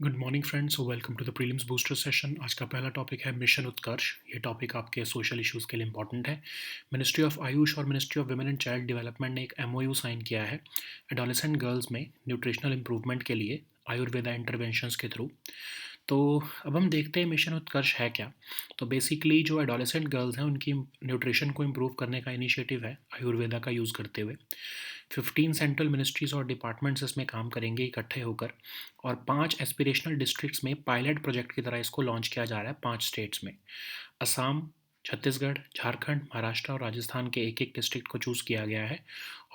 Good morning friends, welcome to the prelims booster session. आज का पहला टॉपिक है मिशन उत्कर्ष। ये टॉपिक आपके सोशल इश्यूज़ के लिए इंपॉर्टेंट है। मिनिस्ट्री ऑफ आयुष और ministry of women and child development ने एक एमओयू साइन किया है एडोलेसेंट गर्ल्स में न्यूट्रिशनल इंप्रूवमेंट के लिए आयुर्वेदा इंटरवेंशंस के थ्रू। तो अब हम देखते हैं मिशन उत्कर्ष है क्या। तो बेसिकली जो एडोलेसेंट गर्ल्स हैं उनकी न्यूट्रिशन को इम्प्रूव करने का इनिशिएटिव है आयुर्वेदा का यूज़ करते हुए। 15 सेंट्रल मिनिस्ट्रीज़ और डिपार्टमेंट्स इसमें काम करेंगे इकट्ठे होकर, और 5 एस्पिरेशनल डिस्ट्रिक्ट्स में पायलट प्रोजेक्ट की तरह इसको लॉन्च किया जा रहा है 5 स्टेट्स में। असम, छत्तीसगढ़, झारखंड, महाराष्ट्र और राजस्थान के एक एक डिस्ट्रिक्ट को चूज़ किया गया है,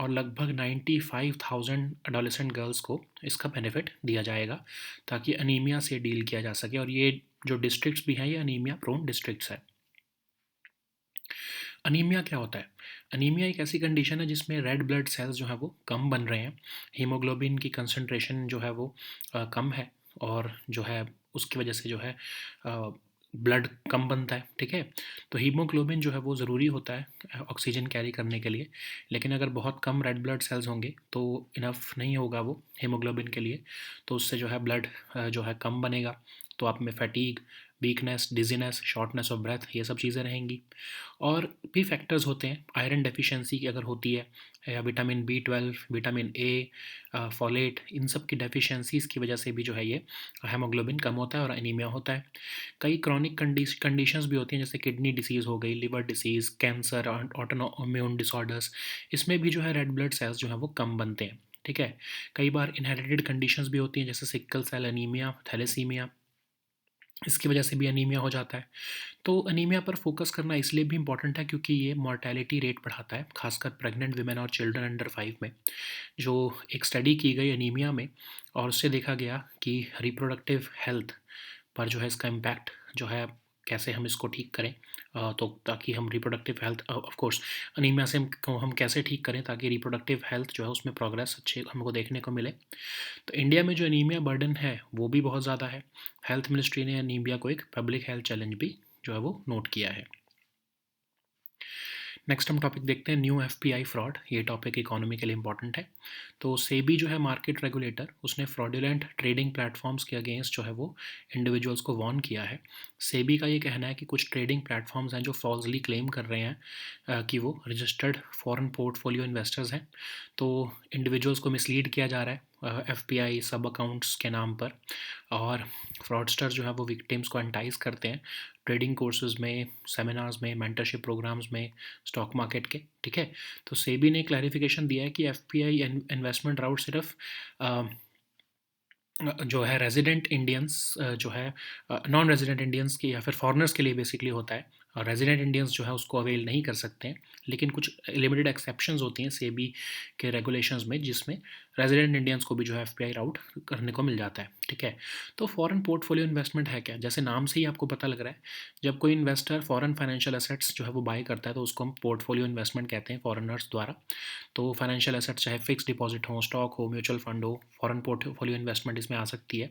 और लगभग 95,000 एडोलेसेंट गर्ल्स को इसका बेनिफिट दिया जाएगा ताकि अनीमिया से डील किया जा सके। और ये जो डिस्ट्रिक्ट्स भी हैं ये अनीमिया प्रोन डिस्ट्रिक्ट्स है। अनीमिया क्या होता है? अनीमिया एक ऐसी कंडीशन है जिसमें रेड ब्लड सेल्स जो है वो कम बन रहे हैं, हीमोग्लोबिन की कंसंट्रेशन जो है वो कम है, और जो है उसकी वजह से जो है ब्लड कम बनता है। ठीक है, तो हीमोग्लोबिन जो है वो ज़रूरी होता है ऑक्सीजन कैरी करने के लिए, लेकिन अगर बहुत कम रेड ब्लड सेल्स होंगे तो इनफ नहीं होगा वो हीमोग्लोबिन के लिए, तो उससे जो है ब्लड जो है कम बनेगा, तो आप में fatigue, weakness, dizziness, shortness of breath, ये सब चीज़ें रहेंगी। और भी फैक्टर्स होते हैं, आयरन डेफिशिएंसी की अगर होती है, या vitamin B12, vitamin A, folate, इन सब की डेफिशिएंसीज़ की वजह से भी जो है ये हेमोग्लोबिन कम होता है और एनीमिया होता है। कई क्रॉनिक कंडीशंस भी होती हैं, जैसे किडनी डिसीज़ हो गई, liver disease, cancer, autoimmune disorders, इसमें भी जो है रेड ब्लड सेल्स जो है वो कम बनते हैं। ठीक है, कई बार इनहेरिटेड कंडीशंस भी होती हैं, जैसे सिकल सेल एनीमिया, थैलेसीमिया, इसकी वजह से भी अनीमिया हो जाता है। तो अनीमिया पर फोकस करना इसलिए भी इम्पॉर्टेंट है क्योंकि ये मॉर्टेलिटी रेट बढ़ाता है, खासकर प्रेग्नेंट विमेन और चिल्ड्रन अंडर 5 में। जो एक स्टडी की गई अनीमिया में, और उससे देखा गया कि रिप्रोडक्टिव हेल्थ पर जो है इसका इम्पैक्ट जो है, कैसे हम इसको ठीक करें। तो ताकि हम reproductive health, of course anaemia से हम कैसे ठीक करें ताकि रिप्रोडक्टिव हेल्थ जो है उसमें प्रोग्रेस अच्छे हमको देखने को मिले। तो इंडिया में जो एनीमिया बर्डन है वो भी बहुत ज़्यादा है। हेल्थ मिनिस्ट्री ने एनीमिया को एक पब्लिक हेल्थ चैलेंज भी जो है वो नोट किया है। नेक्स्ट हम टॉपिक देखते हैं न्यू एफपीआई फ्रॉड। ये टॉपिक इकोनॉमी के लिए इंपॉर्टेंट है। तो सेबी जो है मार्केट रेगुलेटर, उसने फ्रॉडुलेंट ट्रेडिंग प्लेटफॉर्म्स के अगेंस्ट जो है वो इंडिविजुअल्स को वार्न किया है। सेबी का ये कहना है कि कुछ ट्रेडिंग प्लेटफॉर्म्स हैं जो फॉल्सली क्लेम कर रहे हैं कि वो रजिस्टर्ड फॉरेन पोर्टफोलियो इन्वेस्टर्स हैं। तो इंडिविजुअल्स को मिसलीड किया जा रहा है एफपीआई सब अकाउंट्स के नाम पर, और फ्रॉडस्टर्स जो है वो विक्टिम्स को एंटाइज करते हैं ट्रेडिंग कोर्सेज में, सेमिनार्स में, मेंटरशिप प्रोग्राम्स में, स्टॉक मार्केट के। ठीक है, तो सेबी ने क्लैरिफिकेशन दिया है कि एफपीआई इन्वेस्टमेंट राउट सिर्फ जो है रेजिडेंट इंडियंस जो है नॉन रेजिडेंट इंडियंस की या फिर फॉरेनर्स के लिए बेसिकली होता है, और रेजिडेंट इंडियंस जो है उसको अवेल नहीं कर सकते हैं। लेकिन कुछ लिमिटेड एक्सेप्शंस होती हैं सेबी के रेगुलेशंस में, जिसमें रेजिडेंट इंडियंस को भी जो है एफपीआई राउट करने को मिल जाता है। ठीक है, तो फॉरेन पोर्टफोलियो इन्वेस्टमेंट है क्या? जैसे नाम से ही आपको पता लग रहा है, जब कोई इन्वेस्टर फॉरेन फाइनेंशियल एसेट्स जो है वो बाय करता है तो उसको हम पोर्टफोलियो इन्वेस्टमेंट कहते हैं फॉरेनर्स द्वारा। तो फाइनेंशियल एसेट्स चाहे फिक्स डिपॉजिट हो, स्टॉक हो, म्यूचुअल फंड हो, फॉरेन पोर्टफोलियो इन्वेस्टमेंट इसमें आ सकती है।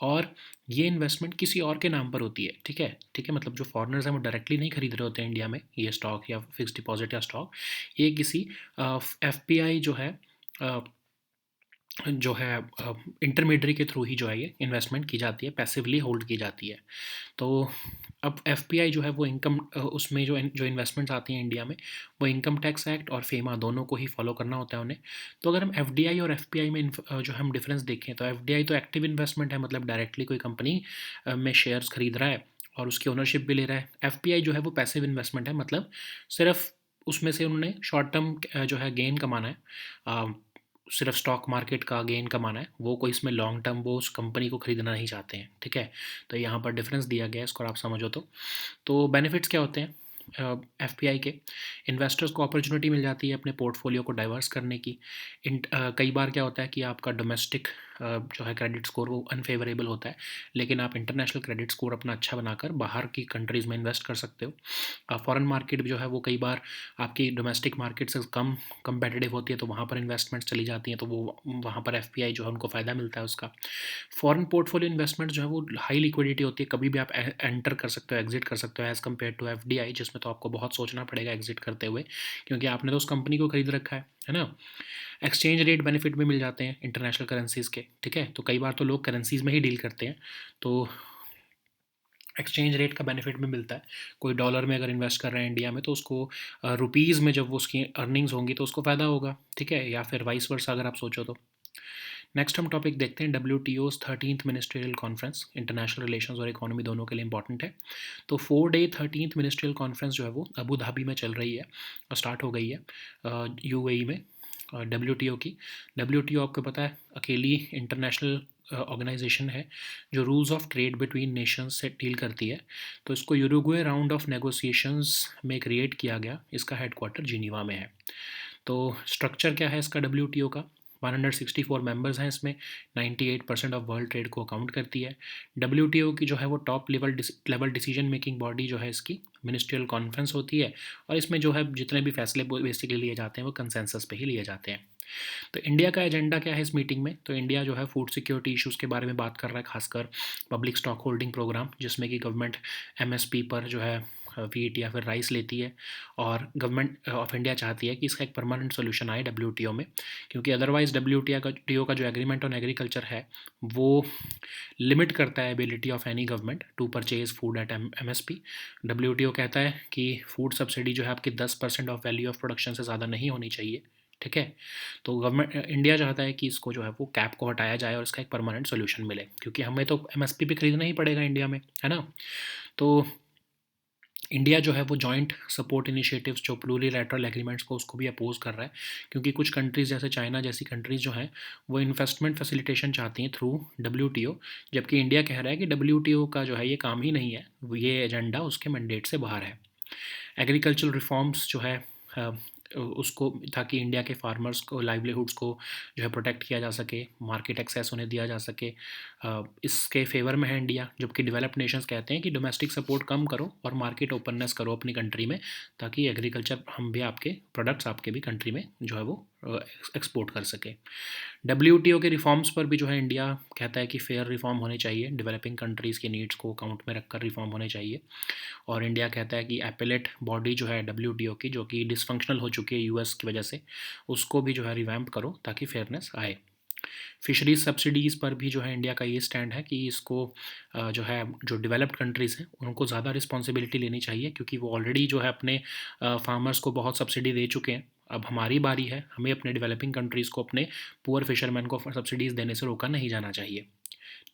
और ये इन्वेस्टमेंट किसी और के नाम पर होती है। ठीक है, ठीक है, मतलब जो फॉरेनर्स हैं वो डायरेक्टली नहीं खरीद रहे होते हैं इंडिया में ये स्टॉक या फिक्स डिपॉजिट या स्टॉक। ये किसी एफपीआई जो है इंटरमीडियरी के थ्रू ही जो है ये इन्वेस्टमेंट की जाती है, पैसिवली होल्ड की जाती है। तो अब एफपीआई जो है वो इनकम उसमें जो इन्वेस्टमेंट्स आती हैं इंडिया में, वो इनकम टैक्स एक्ट और फेमा दोनों को ही फॉलो करना होता है उन्हें। तो अगर हम एफडीआई और एफपीआई में जो हम डिफरेंस देखें, तो एफडीआई तो एक्टिव इन्वेस्टमेंट है, मतलब डायरेक्टली कोई कंपनी में शेयर्स खरीद रहा है और उसकी ओनरशिप भी ले रहा है। एफपीआई जो है वो पैसिव इन्वेस्टमेंट है, मतलब सिर्फ उसमें से उन्होंने शॉर्ट टर्म जो है गेन कमाना है, सिर्फ स्टॉक मार्केट का गेन कमाना है, वो कोई इसमें लॉन्ग टर्म वो उस कंपनी को खरीदना नहीं चाहते हैं। ठीक है, तो यहाँ पर डिफरेंस दिया गया है, इसको आप समझो। तो बेनिफिट्स क्या होते हैं एफपीआई के? इन्वेस्टर्स को अपॉर्चुनिटी मिल जाती है अपने पोर्टफोलियो को डाइवर्स करने की। कई बार क्या होता है कि आपका डोमेस्टिक जो है क्रेडिट स्कोर वो अनफेवरेबल होता है, लेकिन आप इंटरनेशनल क्रेडिट स्कोर अपना अच्छा बनाकर बाहर की कंट्रीज़ में इन्वेस्ट कर सकते हो। फॉरेन मार्केट जो है वो कई बार आपकी डोमेस्टिक मार्केट से कम कंपेटिटिव होती है, तो वहाँ पर इन्वेस्टमेंट्स चली जाती हैं, तो वो वहाँ पर एफपीआई जो है उनको फ़ायदा मिलता है उसका। फॉरेन पोर्टफोलियो इन्वेस्टमेंट जो है वो हाई लिक्विडिटी होती है, कभी भी आप एंटर कर सकते हो, एग्जिट कर सकते हो, एज़ कम्पेयर टू एफडीआई जिसमें उसमें तो आपको बहुत सोचना पड़ेगा एग्जिट करते हुए, क्योंकि आपने तो उस कंपनी को खरीद रखा है ना। एक्सचेंज रेट बेनिफिट भी मिल जाते हैं इंटरनेशनल करेंसीज़ के, ठीक है। तो कई बार तो लोग करेंसीज़ में ही डील करते हैं, तो एक्सचेंज रेट का बेनिफिट भी मिलता है। कोई डॉलर में अगर इन्वेस्ट कर रहे हैं इंडिया में, तो उसको रुपीज़ में जब वो उसकी अर्निंग्स होंगी तो उसको फ़ायदा होगा, ठीक है, या फिर वाइस वर्सा अगर आप सोचो तो। नेक्स्ट हम टॉपिक देखते हैं WTO's 13th ministerial conference. International relations और इकोनॉमी दोनों के लिए इंपॉर्टेंट है। तो 4 डे 13th मिनिस्ट्रियल कॉन्फ्रेंस जो है वो अबू धाबी में चल रही है, स्टार्ट हो गई है UAE में। WTO की, WTO आपको पता है अकेली इंटरनेशनल ऑर्गेनाइजेशन है जो rules of trade between Nations से डील करती है। तो इसको यूरुग्वे राउंड ऑफ नेगोशिएशंस में क्रिएट किया गया, इसका हेडक्वार्टर जिनीवा में है। तो स्ट्रक्चर क्या है इसका WTO का? 164 मेंबर्स हैं इसमें, 98% ऑफ वर्ल्ड ट्रेड को अकाउंट करती है। WTO की जो है वो top level decision making body जो है इसकी मिनिस्ट्रियल कॉन्फ्रेंस होती है, और इसमें जो है जितने भी फैसले बेसिकली लिए जाते हैं वो कंसेंसस पे ही लिए जाते हैं। तो इंडिया का एजेंडा क्या है इस मीटिंग में? तो इंडिया जो है फूड सिक्योरिटी इश्यूज़ के बारे में बात कर रहा है, खासकर पब्लिक स्टॉक होल्डिंग प्रोग्राम, जिसमें कि गवर्नमेंट MSP पर जो है वीट या फिर राइस लेती है, और गवर्नमेंट ऑफ इंडिया चाहती है कि इसका एक परमानेंट सोल्यूशन आए WTO में, क्योंकि अदरवाइज WTO का जो एग्रीमेंट ऑन एग्रीकल्चर है वो लिमिट करता है ability of any government to purchase food at MSP। WTO कहता है कि फूड सब्सिडी जो है आपकी 10% ऑफ वैल्यू ऑफ प्रोडक्शन से ज़्यादा नहीं होनी चाहिए, ठीक है। तो गवर्नमेंट इंडिया चाहता है कि इसको जो है वो कैप को हटाया जाए और इसका एक परमानेंट सोल्यूशन मिले, क्योंकि हमें तो MSP पे खरीदना ही पड़ेगा इंडिया में, है ना। तो इंडिया जो है वो जॉइंट सपोर्ट इनिशिएटिव्स जो प्लूरीलैटरल एग्रीमेंट्स को उसको भी अपोज कर रहा है, क्योंकि कुछ कंट्रीज़ जैसे चाइना जैसी कंट्रीज़ जो हैं वो इन्वेस्टमेंट फैसिलिटेशन चाहती हैं थ्रू WTO, जबकि इंडिया कह रहा है कि WTO का जो है ये काम ही नहीं है, ये एजेंडा उसके मैंडेट से बाहर है। एग्रीकल्चरल रिफॉर्म्स जो है उसको, ताकि इंडिया के फार्मर्स को लाइवलीहुड्स को जो है प्रोटेक्ट किया जा सके, मार्केट एक्सेस उन्हें दिया जा सके, इसके फेवर में है इंडिया। जबकि डेवलप्ड नेशंस कहते हैं कि डोमेस्टिक सपोर्ट कम करो और मार्केट ओपननेस करो अपनी कंट्री में, ताकि एग्रीकल्चर हम भी आपके प्रोडक्ट्स आपके भी कंट्री में जो है वो एक्सपोर्ट कर सके। WTO के रिफॉर्म्स पर भी जो है इंडिया कहता है कि फेयर रिफॉर्म होने चाहिए, डेवलपिंग कंट्रीज़ के नीड्स को अकाउंट में रखकर रिफॉर्म होने चाहिए। और इंडिया कहता है कि एपेलेट बॉडी जो है WTO की, जो कि डिसफंक्शनल हो चुकी है US की वजह से, उसको भी जो है रिवैम्प करो ताकि फेयरनेस आए। फिशरीज सब्सिडीज़ पर भी जो है इंडिया का ये स्टैंड है कि इसको जो है जो डेवलप्ड कंट्रीज़ हैं उनको ज़्यादा रिस्पॉन्सिबिलिटी लेनी चाहिए, क्योंकि वो ऑलरेडी जो है अपने फार्मर्स को बहुत सब्सिडी दे चुके हैं। अब हमारी बारी है, हमें अपने डेवलपिंग कंट्रीज़ को अपने पुअर फिशरमैन को सब्सिडीज़ देने से रोका नहीं जाना चाहिए,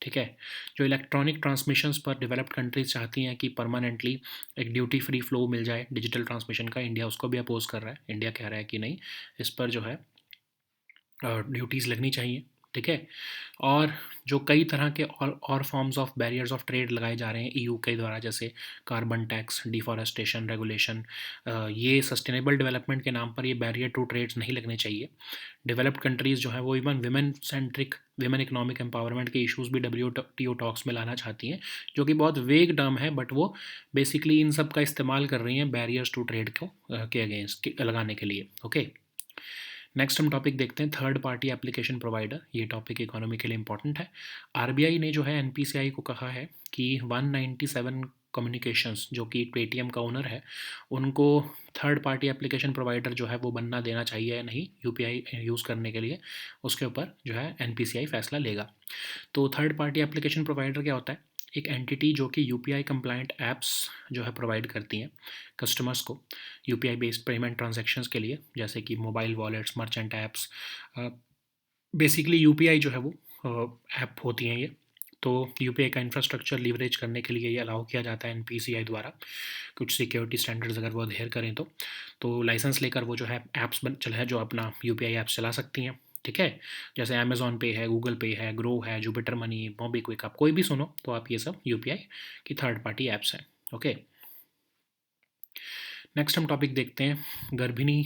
ठीक है। जो इलेक्ट्रॉनिक ट्रांसमिशंस पर डेवलप्ड कंट्रीज चाहती हैं कि परमानेंटली एक ड्यूटी फ्री फ्लो मिल जाए डिजिटल ट्रांसमिशन का, इंडिया उसको भी अपोज कर रहा है। इंडिया कह रहा है कि नहीं, इस पर जो है ड्यूटीज़ लगनी चाहिए, ठीक है। और जो कई तरह के और forms of barriers of trade लगाए जा रहे हैं EU के द्वारा, जैसे कार्बन टैक्स, डिफॉरेस्टेशन रेगुलेशन, ये सस्टेनेबल डेवलपमेंट के नाम पर ये बैरियर टू ट्रेड्स नहीं लगने चाहिए। डेवलप्ड कंट्रीज़ जो है वो इवन विमेन इकोनॉमिक एम्पावरमेंट के इश्यूज़ भी WTO टॉक्स में लाना चाहती हैं, जो कि बहुत वेग टर्म है, बट वो बेसिकली इन सब का इस्तेमाल कर रही हैं बैरियर्स टू ट्रेड को के अगेंस्ट लगाने के लिए, ओके। नेक्स्ट हम टॉपिक देखते हैं थर्ड पार्टी एप्लीकेशन प्रोवाइडर। ये टॉपिक इकोनॉमी के लिए इंपॉर्टेंट है। RBI ने जो है NPCI को कहा है कि 197 कम्युनिकेशंस जो कि पेटीएम का ओनर है, उनको थर्ड पार्टी एप्लीकेशन प्रोवाइडर जो है वो बनना देना चाहिए या नहीं UPI यूज़ करने के लिए, उसके ऊपर जो है NPCI फैसला लेगा। तो थर्ड पार्टी एप्लीकेशन प्रोवाइडर क्या होता है? एक एंटिटी जो कि UPI कंप्लाइंट ऐप्स जो है प्रोवाइड करती हैं कस्टमर्स को UPI बेस्ड पेमेंट ट्रांजैक्शंस के लिए, जैसे कि mobile wallets, merchant apps, basically UPI जो है वो ऐप होती हैं ये। तो UPI का इंफ्रास्ट्रक्चर लीवरेज करने के लिए ये अलाउ किया जाता है NPCI द्वारा, कुछ सिक्योरिटी स्टैंडर्ड्स अगर वो अडेयर करें तो लाइसेंस लेकर वो जो है ऐप्स चल है जो अपना UPI ऐप्स चला सकती हैं, ठीक है। जैसे अमेज़ॉन पे है, गूगल पे है, ग्रो है, जुपिटर मनी, मोबीक्विक, आप कोई भी सुनो तो आप ये सब UPI की थर्ड पार्टी ऐप्स हैं, ओके। नेक्स्ट हम टॉपिक देखते हैं गर्भिणी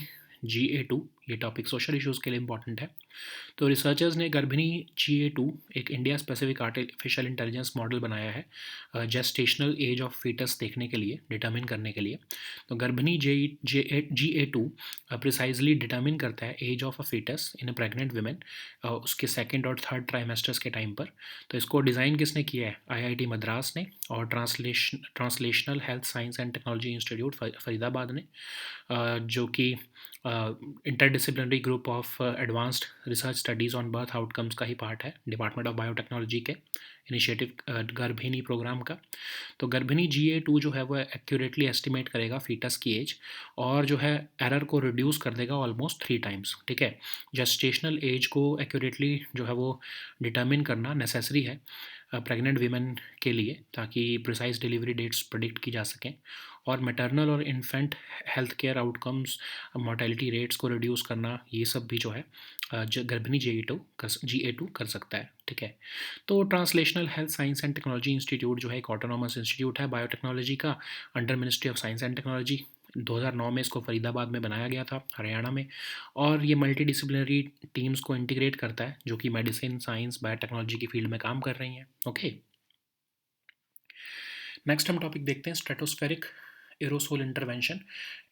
GA2। ये टॉपिक सोशल इश्यूज़ के लिए इंपॉर्टेंट है। तो रिसर्चर्स ने गर्भिणी GA2 एक India specific artificial intelligence model बनाया है जेस्टेशनल एज ऑफ फीटस देखने के लिए, डिटर्मिन करने के लिए। तो गर्भिणी GA2 प्रिसाइजली डिटर्मिन करता है age of a foetus in a pregnant women उसके सेकेंड और थर्ड ट्राइमेस्टर्स के टाइम पर। तो इसको डिज़ाइन किसने किया है? IIT मद्रास ने और translational health science and technology institute Faridabad ने, जो कि interdisciplinary group of advanced research studies on birth outcomes का ही पार्ट है, डिपार्टमेंट ऑफ बायोटेक्नोलॉजी के इनिशिएटिव गर्भिणी प्रोग्राम का। तो गर्भिणी GA2 जो है वो एक्यूरेटली एस्टिमेट करेगा फीटस की एज और जो है एरर को रिड्यूस कर देगा ऑलमोस्ट 3 टाइम्स। ठीक है, जेस्टेशनल एज को एक्यूरेटली जो है वो डिटर्मिन करना नेसेसरी है प्रेग्नेंट वीमेन के लिए, ताकि प्रिसाइज डिलीवरी डेट्स प्रिडिक्ट की जा सकें और मैटरनल और infant health care outcomes, mortality rates को रिड्यूस करना, ये सब भी जो है गर्भिणी GA2 कर सकता है। ठीक है, तो translational health science and technology institute जो है एक ऑटोनॉमस इंस्टीट्यूट है बायोटेक्नोलॉजी का under ministry of science and technology. 2009 में इसको फरीदाबाद में बनाया गया था, हरियाणा में। और ये मल्टी डिसिप्लिनरी टीम्स को इंटीग्रेट करता है जो कि मेडिसिन, साइंस, बायोटेक्नोलॉजी की फील्ड में काम कर रही हैं। ओके, नेक्स्ट हम टॉपिक देखते हैं स्ट्रेटोस्फेरिक एरोसोल इंटरवेंशन।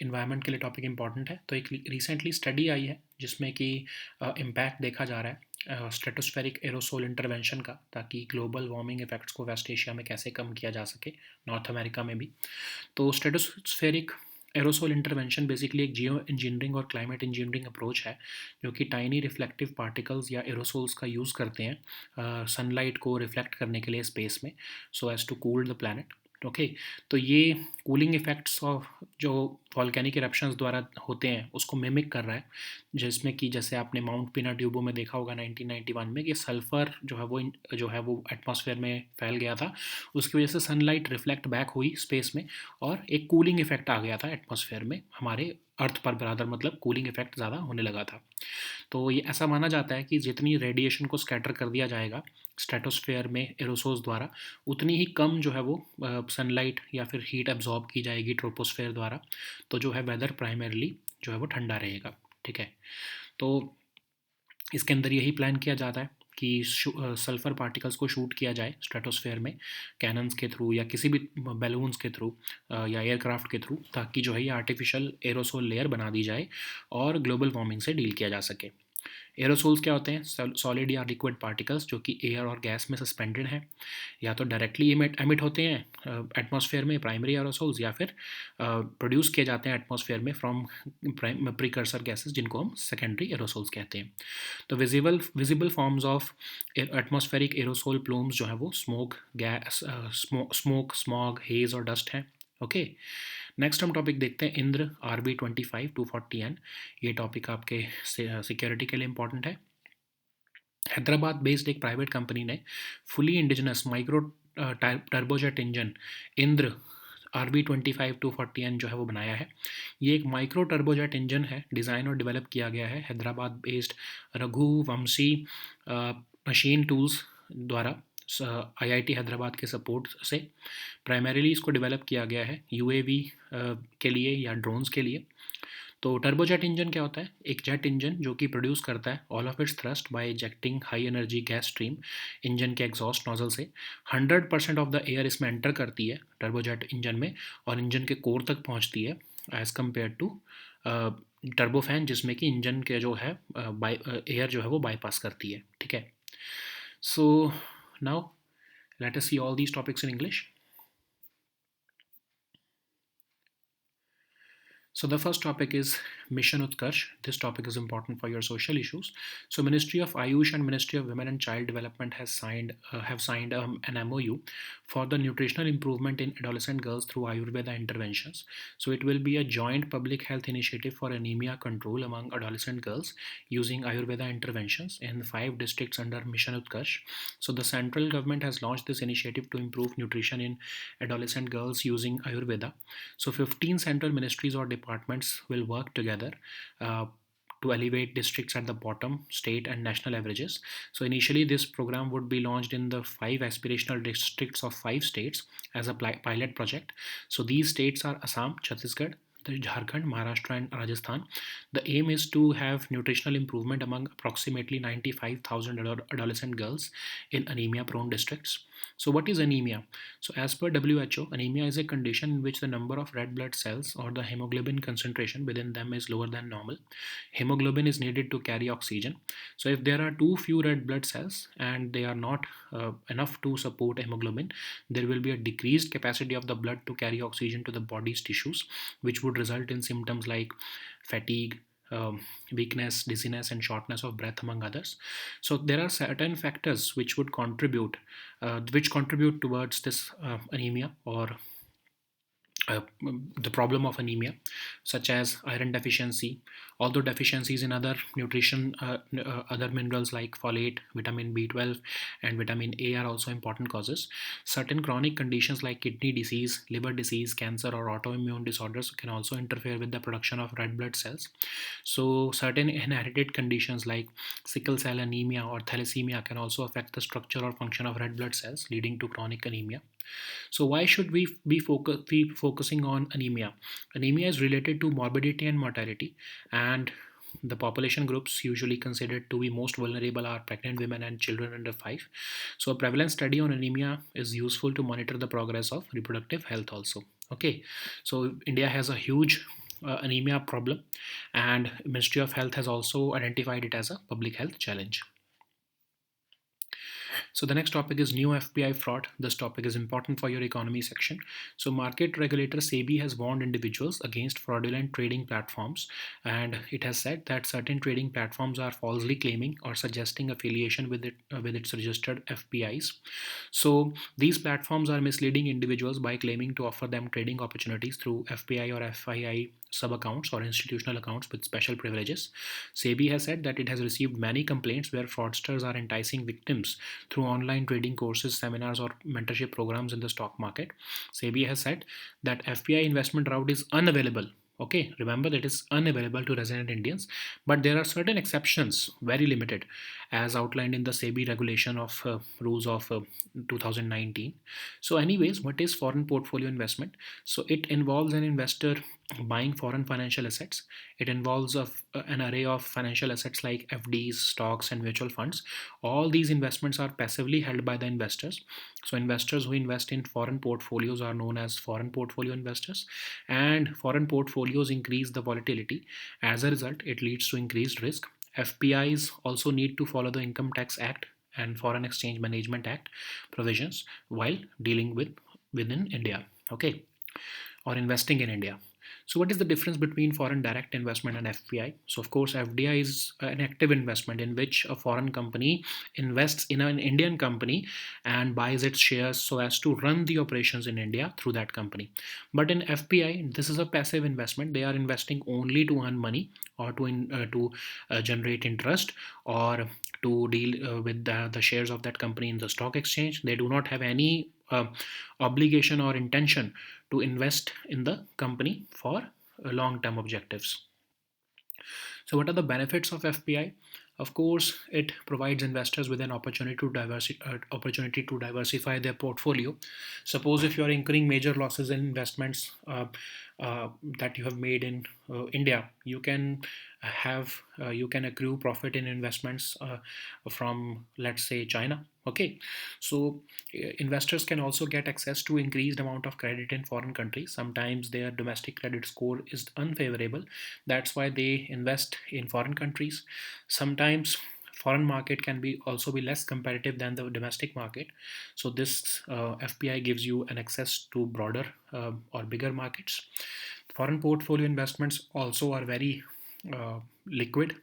इन्वायरमेंट के लिए टॉपिक इंपॉर्टेंट है। तो एक रिसेंटली स्टडी आई है जिसमें कि इम्पैक्ट देखा जा रहा है स्ट्रेटोस्फेरिक एरोसोल इंटरवेंशन का, ताकि ग्लोबल वार्मिंग इफेक्ट्स को वेस्ट एशिया में कैसे कम किया जा सके, नॉर्थ अमेरिका में भी। तो स्ट्रेटोस्फेरिक एरोसोल इंटरवेंशन बेसिकली एक जियो इंजीनियरिंग और क्लाइमेट इंजीनियरिंग अप्रोच है जो कि टाइनी रिफ्लेक्टिव पार्टिकल्स या एरोसोल्स का यूज़ करते हैं सनलाइट को रिफ्लेक्ट करने के लिए स्पेस में, so as to cool the planet. Okay, तो ये कूलिंग इफेक्ट्स ऑफ जो वॉल्केनिक इरप्शंस द्वारा होते हैं उसको मिमिक कर रहा है, जिसमें कि जैसे आपने माउंट पिनाट्यूबो में देखा होगा 1991 में कि सल्फ़र जो है वो एटमॉस्फेयर में फैल गया था, उसकी वजह से सनलाइट रिफ्लेक्ट बैक हुई स्पेस में और एक कूलिंग इफेक्ट आ गया था एटमॉस्फेयर में हमारे अर्थ पर बराबर, मतलब कूलिंग इफेक्ट ज़्यादा होने लगा था। तो ये ऐसा माना जाता है कि जितनी रेडिएशन को स्कैटर कर दिया जाएगा स्ट्रेटोस्फेयर में एरोसोल्स द्वारा, उतनी ही कम जो है वो सनलाइट या फिर हीट एब्जॉर्ब की जाएगी ट्रोपोस्फेयर द्वारा। तो जो है वेदर प्राइमरली जो है वो ठंडा रहेगा। ठीक है, तो इसके अंदर यही प्लान किया जाता है कि सल्फ़र पार्टिकल्स को शूट किया जाए स्ट्रेटोस्फेयर में कैनन्स के थ्रू या किसी भी बैलून्स के थ्रू या एयरक्राफ्ट के थ्रू, ताकि जो है ये आर्टिफिशियल एरोसोल लेयर बना दी जाए और ग्लोबल वार्मिंग से डील किया जा सके। एरोसोल्स क्या होते हैं? सॉलिड या लिक्विड पार्टिकल्स जो कि एयर और गैस में सस्पेंडेड हैं, या तो डायरेक्टली एमिट होते हैं एटमॉस्फेयर में, प्राइमरी एरोसोल्स, या फिर प्रोड्यूस किए जाते हैं एटमॉस्फेयर में फ्रॉम प्रीकर्सर गैसेस जिनको हम सेकेंडरी एरोसोल्स कहते हैं। तो visible forms of atmospheric aerosol plumes जो है वो स्मोक, स्मॉग, हेज और डस्ट हैं। ओके, नेक्स्ट हम टॉपिक देखते हैं इंद्र RB-25-240N। ये टॉपिक आपके सिक्योरिटी के लिए इंपॉर्टेंट है। हैदराबाद बेस्ड एक प्राइवेट कंपनी ने fully indigenous micro turbojet engine Indra RB-25-240N जो है वो बनाया है। ये एक माइक्रो टर्बोजेट इंजन है, डिज़ाइन और डेवलप किया गया है Hyderabad based Raghuvanshi machine tools द्वारा IIT हैदराबाद के सपोर्ट से। प्राइमरीली इसको डेवलप किया गया है UAV के लिए या ड्रोन्स के लिए। तो टर्बोजेट इंजन क्या होता है? एक जेट इंजन जो कि प्रोड्यूस करता है all of its thrust by ejecting high energy gas stream engine के एग्जॉस्ट नोजल से। 100% ऑफ द एयर इसमें एंटर करती है टर्बोजेट इंजन में और इंजन के कोर तक पहुंचती है, एज़ कम्पेयर टू टर्बोफैन जिसमें कि इंजन के जो है एयर जो है वो बाईपास करती है। ठीक है, so now let us see all these topics in English. So the first topic is Mission Utkarsh. This topic is important for your social issues. So Ministry of Ayush and Ministry of Women and Child Development have signed an MOU for the nutritional improvement in adolescent girls through Ayurveda interventions. So it will be a joint public health initiative for anemia control among adolescent girls using Ayurveda interventions in 5 districts under Mission Utkarsh. So the central government has launched this initiative to improve nutrition in adolescent girls using Ayurveda. So 15 central ministries or departments will work together to elevate districts at the bottom, state and national averages. So initially this program would be launched in the 5 aspirational districts of 5 states as a pilot project. So these states are Assam, Chhattisgarh, Jharkhand, Maharashtra, and Rajasthan. The aim is to have nutritional improvement among approximately 95,000 adolescent girls in anemia prone districts. So, what is anemia? So, as per WHO, anemia is a condition in which the number of red blood cells or the hemoglobin concentration within them is lower than normal. Hemoglobin is needed to carry oxygen. So, if there are too few red blood cells and they are not enough to support hemoglobin, there will be a decreased capacity of the blood to carry oxygen to the body's tissues, which would result in symptoms like fatigue, weakness, dizziness, and shortness of breath, among others. So there are certain factors which contribute towards this anemia or the problem of anemia, such as iron deficiency, although deficiencies in other nutrition, other minerals like folate, vitamin B12, and vitamin A are also important causes. Certain chronic conditions like kidney disease, liver disease, cancer, or autoimmune disorders can also interfere with the production of red blood cells. So, certain inherited conditions like sickle cell anemia or thalassemia can also affect the structure or function of red blood cells, leading to chronic anemia. So why should we be focusing on anemia? Anemia is related to morbidity and mortality, and the population groups usually considered to be most vulnerable are pregnant women and children under 5. So a prevalence study on anemia is useful to monitor the progress of reproductive health also. Okay, so India has a huge anemia problem, and Ministry of Health has also identified it as a public health challenge. So the next topic is new FPI fraud. This topic is important for your economy section. So market regulator SEBI has warned individuals against fraudulent trading platforms, and it has said that certain trading platforms are falsely claiming or suggesting affiliation with its registered FPIs. So these platforms are misleading individuals by claiming to offer them trading opportunities through FPI or FII sub accounts or institutional accounts with special privileges. SEBI has said that it has received many complaints where fraudsters are enticing victims through online trading courses, seminars, or mentorship programs in the stock market. SEBI has said that FPI investment route is unavailable. Okay, remember that is unavailable to resident Indians, but there are certain exceptions, very limited, as outlined in the SEBI regulation of rules of 2019. So, anyways, what is foreign portfolio investment? So, it involves an investor buying foreign financial assets. It involves an array of financial assets like FDs, stocks, and mutual funds. All these investments are passively held by the investors. So, investors who invest in foreign portfolios are known as foreign portfolio investors, and foreign portfolios increase the volatility. As a result, it leads to increased risk. FPIs also need to follow the Income Tax Act and Foreign Exchange Management Act provisions while dealing within India. Okay, or investing in India. So, what is the difference between foreign direct investment and FPI? So, of course, FDI is an active investment in which a foreign company invests in an Indian company and buys its shares so as to run the operations in India through that company. But in FPI, this is a passive investment. They are investing only to earn money or to generate interest or to deal with the shares of that company in the stock exchange. They do not have any obligation or intention to invest in the company for long term objectives. So, what are the benefits of FPI? Of course, it provides investors with an opportunity to diversify their portfolio. Suppose if you are incurring major losses in investments that you have made in India, you can accrue profit in investments from, let's say, China. Okay, so investors can also get access to increased amount of credit in foreign countries. Sometimes their domestic credit score is unfavorable. That's why they invest in foreign countries. Sometimes foreign market can be also be less competitive than the domestic market. So this FPI gives you an access to broader or bigger markets. Foreign portfolio investments also are very liquid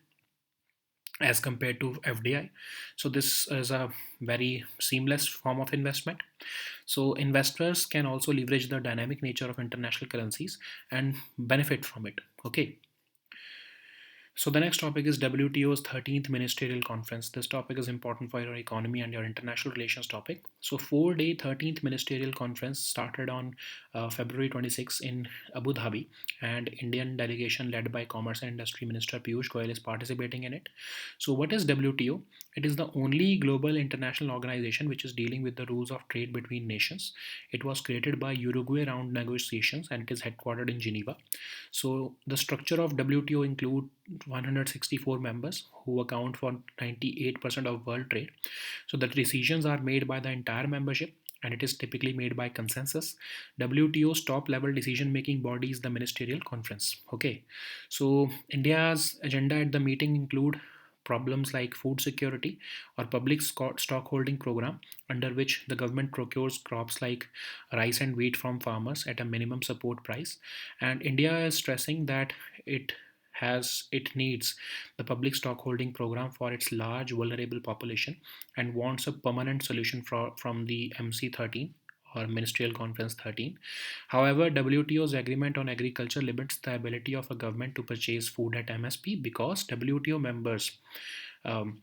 as compared to FDI. So this is a very seamless form of investment. So investors can also leverage the dynamic nature of international currencies and benefit from it. Okay. So the next topic is WTO's 13th Ministerial Conference. This topic is important for your economy and your international relations topic. So 4-day 13th Ministerial Conference started on February 26 in Abu Dhabi, and Indian delegation led by Commerce and Industry Minister Piyush Goyal is participating in it. So what is WTO? It is the only global international organization which is dealing with the rules of trade between nations. It was created by Uruguay round negotiations and it is headquartered in Geneva. So the structure of WTO include 164 members who account for 98% of world trade. So the decisions are made by the entire membership and it is typically made by consensus. WTO's top level decision making body is the ministerial conference. Okay, so India's agenda at the meeting include problems like food security or public stockholding program, under which the government procures crops like rice and wheat from farmers at a minimum support price. And India is stressing that it it needs the public stockholding program for its large vulnerable population and wants a permanent solution from the MC13 or Ministerial Conference 13. However, WTO's agreement on agriculture limits the ability of a government to purchase food at MSP because WTO members, um,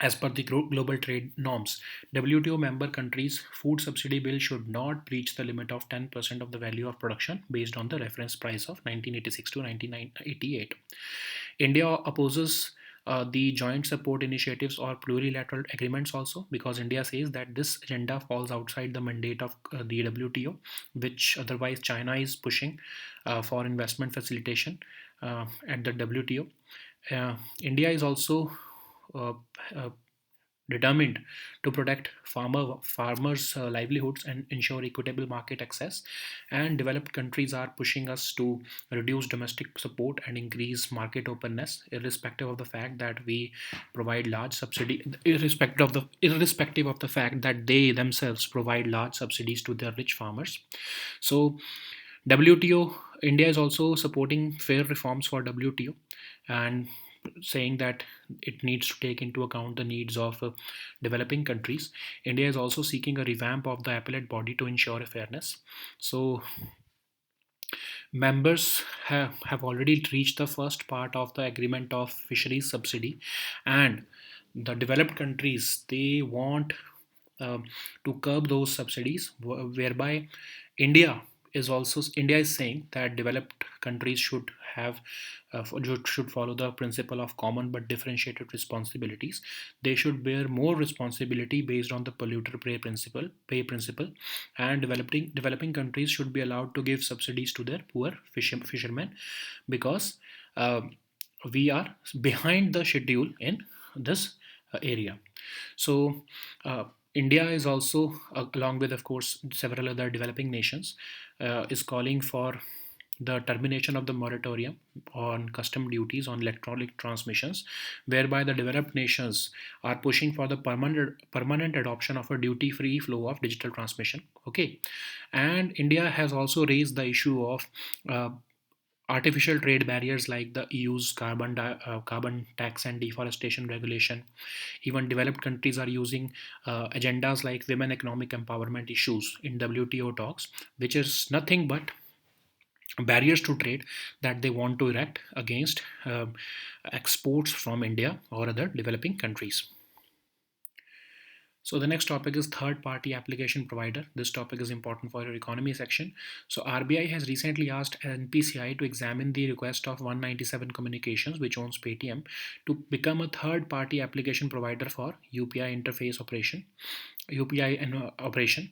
as per the global trade norms, WTO member countries' food subsidy bill should not breach the limit of 10% of the value of production based on the reference price of 1986 to 1988. India opposes the joint support initiatives or plurilateral agreements also because India says that this agenda falls outside the mandate of the WTO, which otherwise China is pushing for investment facilitation at the WTO. India is also uh, uh, determined to protect farmers' livelihoods and ensure equitable market access. And developed countries are pushing us to reduce domestic support and increase market openness, irrespective of the fact that we provide large subsidy, irrespective of the fact that they themselves provide large subsidies to their rich farmers. So WTO, India is also supporting fair reforms for WTO and saying that it needs to take into account the needs of developing countries. India is also seeking a revamp of the appellate body to ensure fairness. So members have already reached the first part of the agreement of fisheries subsidy, and the developed countries, they want um, to curb those subsidies, whereby India India is saying that developed countries should have should follow the principle of common but differentiated responsibilities. They should bear more responsibility based on the polluter pay principle, and developing countries should be allowed to give subsidies to their poor fishermen because uh, we are behind the schedule in this area. So, India is also, along with, of course, several other developing nations, is calling for the termination of the moratorium on custom duties on electronic transmissions, whereby the developed nations are pushing for the permanent adoption of a duty-free flow of digital transmission. Okay, and India has also raised the issue of uh, artificial trade barriers like the EU's carbon tax and deforestation regulation. Even developed countries are using agendas like women economic empowerment issues in WTO talks, which is nothing but barriers to trade that they want to erect against exports from India or other developing countries. So the next topic is third party application provider. This topic is important for your economy section. So RBI has recently asked NPCI to examine the request of 197 Communications, which owns Paytm, to become a third party application provider for UPI interface operation, operation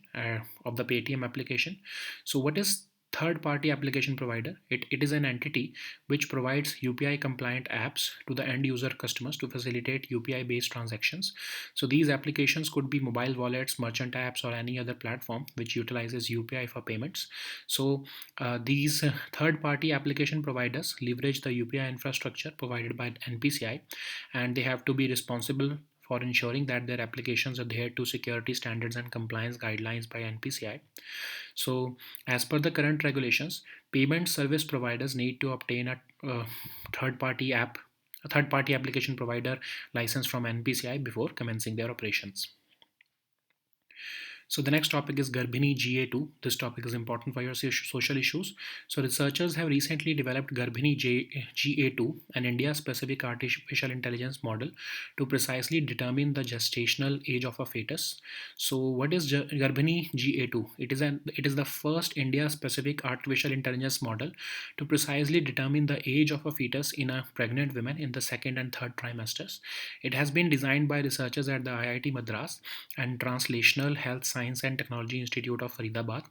of the Paytm application. So what is third party application provider? It is an entity which provides UPI compliant apps to the end user customers to facilitate UPI based transactions. So these applications could be mobile wallets, merchant apps, or any other platform which utilizes UPI for payments. So these third-party application providers leverage the UPI infrastructure provided by NPCI, and they have to be responsible for ensuring that their applications adhere to security standards and compliance guidelines by NPCI. So, as per the current regulations, payment service providers need to obtain uh, third-party app a third-party application provider license from NPCI before commencing their operations. So the next topic is Garbhini GA2. This topic is important for your social issues. So researchers have recently developed GA2, an India-specific artificial intelligence model to precisely determine the gestational age of a fetus. So what is Garbhini GA2? It is the first India-specific artificial intelligence model to precisely determine the age of a fetus in a pregnant woman in the second and third trimesters. It has been designed by researchers at the IIT Madras and Translational Health Science and Technology Institute of Faridabad,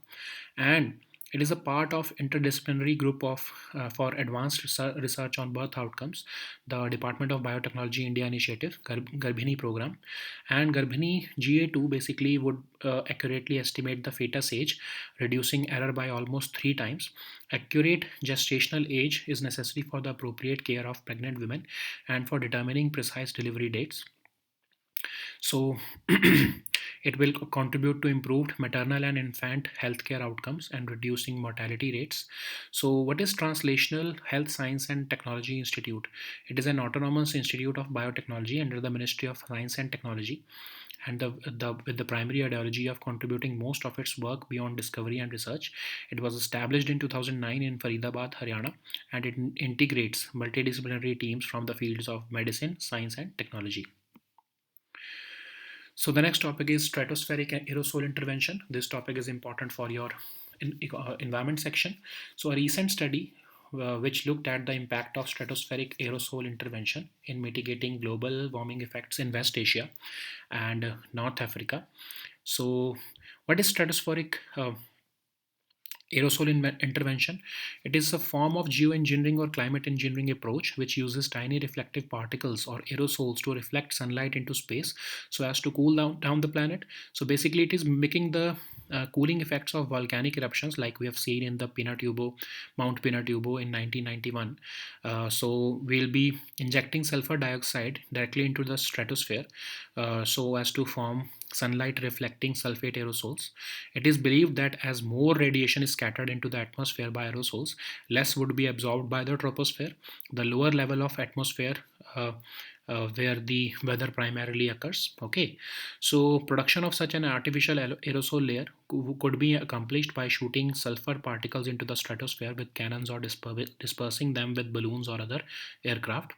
and it is a part of interdisciplinary group of for advanced research on birth outcomes, the Department of Biotechnology India Initiative Garbhini program. And Garbhini GA2 basically would accurately estimate the fetus age, reducing error by almost 3 times. Accurate gestational age is necessary for the appropriate care of pregnant women and for determining precise delivery dates. So it will contribute to improved maternal and infant healthcare outcomes and reducing mortality rates. So what is Translational Health Science and Technology Institute? It is an autonomous institute of biotechnology under the Ministry of Science and Technology, and with the primary ideology of contributing most of its work beyond discovery and research. It was established in 2009 in Faridabad, Haryana, and it integrates multidisciplinary teams from the fields of medicine, science, and technology. So the next topic is stratospheric aerosol intervention. This topic is important for your environment section. So a recent study which looked at the impact of stratospheric aerosol intervention in mitigating global warming effects in West Asia and North Africa. So what is stratospheric aerosol intervention? It is a form of geoengineering or climate engineering approach which uses tiny reflective particles or aerosols to reflect sunlight into space so as to cool down the planet. So basically it is mimicking the cooling effects of volcanic eruptions like we have seen in the Mount Pinatubo in 1991. So we'll be injecting sulfur dioxide directly into the stratosphere so as to form sunlight reflecting sulfate aerosols. It is believed that as more radiation is scattered into the atmosphere by aerosols, less would be absorbed by the troposphere. The lower level of atmosphere where the weather primarily occurs. Okay, so production of such an artificial aerosol layer could be accomplished by shooting sulfur particles into the stratosphere with cannons or dispersing them with balloons or other aircraft.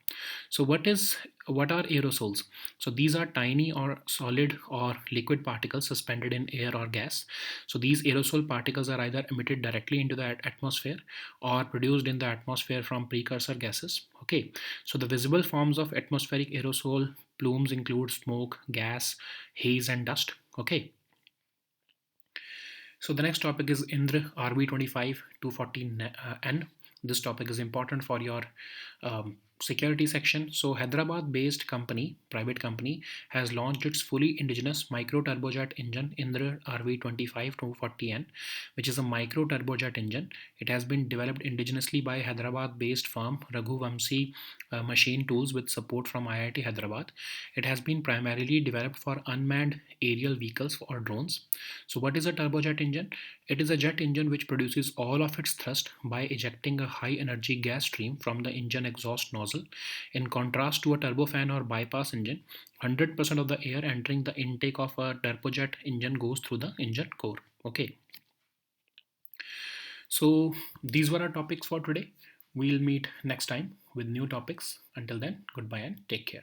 So what are aerosols? So these are tiny or solid or liquid particles suspended in air or gas. So these aerosol particles are either emitted directly into the atmosphere or produced in the atmosphere from precursor gases. Okay, so the visible forms of atmospheric aerosol plumes include smoke, gas, haze, and dust. Okay, so the next topic is Indra RV25 240N. This topic is important for your security section. So Hyderabad-based private company, has launched its fully indigenous micro turbojet engine Indra RV25 240N, which is a micro turbojet engine. It has been developed indigenously by Hyderabad-based firm Raghuvamsi Machine Tools with support from IIT Hyderabad. It has been primarily developed for unmanned aerial vehicles or drones. So what is a turbojet engine? It is a jet engine which produces all of its thrust by ejecting a high energy gas stream from the engine exhaust nozzle. In contrast to a turbofan or bypass engine, 100% of the air entering the intake of a turbojet engine goes through the engine core. Okay, so these were our topics for today. We'll meet next time with new topics. Until then, goodbye and take care.